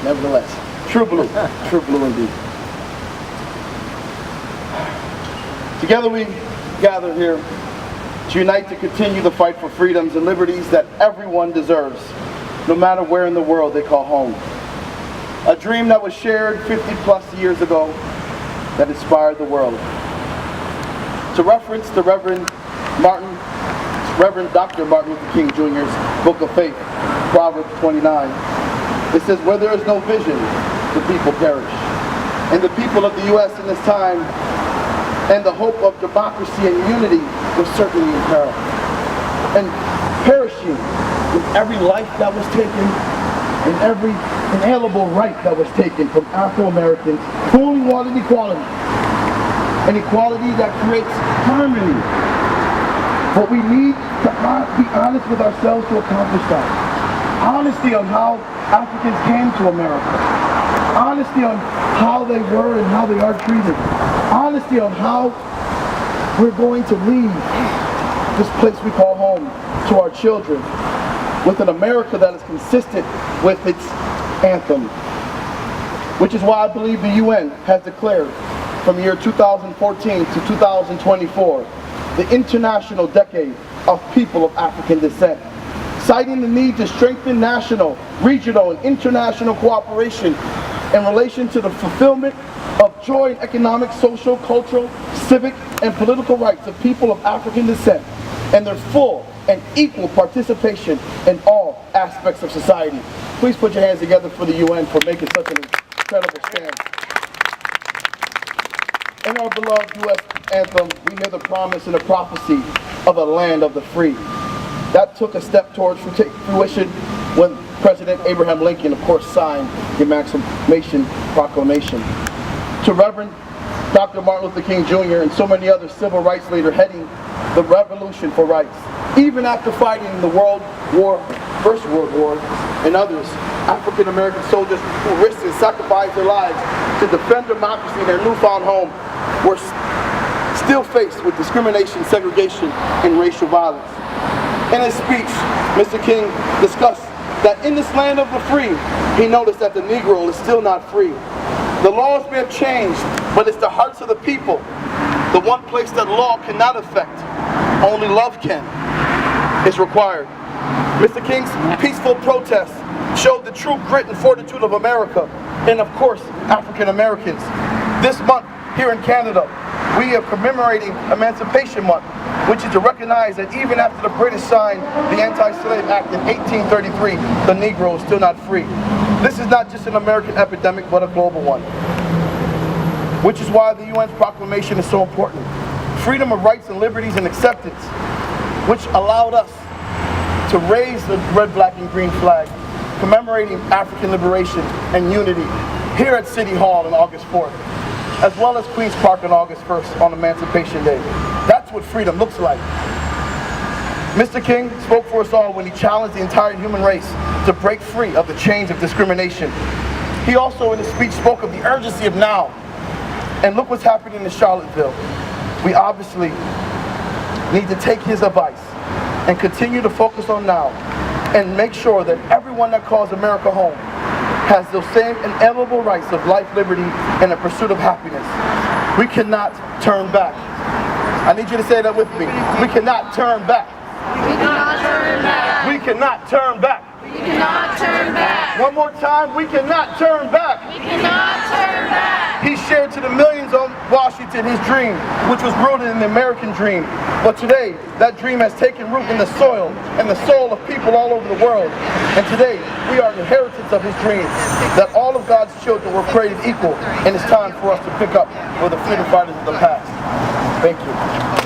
nevertheless. True blue. True blue indeed. Together we gather here to unite to continue the fight for freedoms and liberties that everyone deserves, no matter where in the world they call home. A dream that was shared 50 plus years ago that inspired the world. To reference the Reverend Dr. Martin Luther King Jr.'s Book of Faith, Proverbs 29, it says, where there is no vision, the people perish. And the people of the U.S. in this time and the hope of democracy and unity was certainly in peril. And perishing with every life that was taken and every inalienable right that was taken from Afro-Americans who only wanted equality. An equality that creates harmony. But we need to be honest with ourselves to accomplish that. Honesty on how Africans came to America. Honesty on how they were and how they are treated. Honesty on how we're going to leave this place we call home to our children with an America that is consistent with its anthem. Which is why I believe the UN has declared from the year 2014 to 2024 the International Decade of People of African Descent, citing the need to strengthen national, regional, and international cooperation in relation to the fulfillment of joy and economic, social, cultural, civic, and political rights of people of African descent and their full and equal participation in all aspects of society. Please put your hands together for the UN for making such an incredible stand. In our beloved U.S. anthem, we hear the promise and the prophecy of a land of the free. That took a step towards fruition when President Abraham Lincoln, of course, signed the Emancipation Proclamation. To Reverend Dr. Martin Luther King Jr. and so many other civil rights leaders heading the revolution for rights. Even after fighting in the First World War, and others, African American soldiers who risked and sacrificed their lives to defend democracy in their newfound home were still faced with discrimination, segregation, and racial violence. In his speech, Mr. King discussed that in this land of the free, he noticed that the Negro is still not free. The laws may have changed, but it's the hearts of the people, the one place that law cannot affect, only love can, is required. Mr. King's peaceful protest showed the true grit and fortitude of America, and of course, African Americans. This month, here in Canada, we are commemorating Emancipation Month, which is to recognize that even after the British signed the Anti-Slave Act in 1833, the Negro is still not free. This is not just an American epidemic, but a global one. Which is why the UN's proclamation is so important. Freedom of rights and liberties and acceptance, which allowed us to raise the red, black, and green flag, commemorating African liberation and unity here at City Hall on August 4th, as well as Queen's Park on August 1st on Emancipation Day. That's what freedom looks like. Mr. King spoke for us all when he challenged the entire human race to break free of the chains of discrimination. He also in his speech spoke of the urgency of now. And look what's happening in Charlottesville. We obviously need to take his advice and continue to focus on now and make sure that everyone that calls America home has those same inalienable rights of life, liberty, and the pursuit of happiness. We cannot turn back. I need you to say that with me. We cannot turn back. We cannot turn back. We cannot turn back. We cannot turn back. One more time, we cannot turn back. We cannot turn back. He shared to the millions on Washington his dream, which was rooted in the American dream. But today, that dream has taken root in the soil and the soul of people all over the world. And today, we are the inheritance of his dream, that all of God's children were created equal, and it's time for us to pick up where the freedom fighters of the past. Thank you.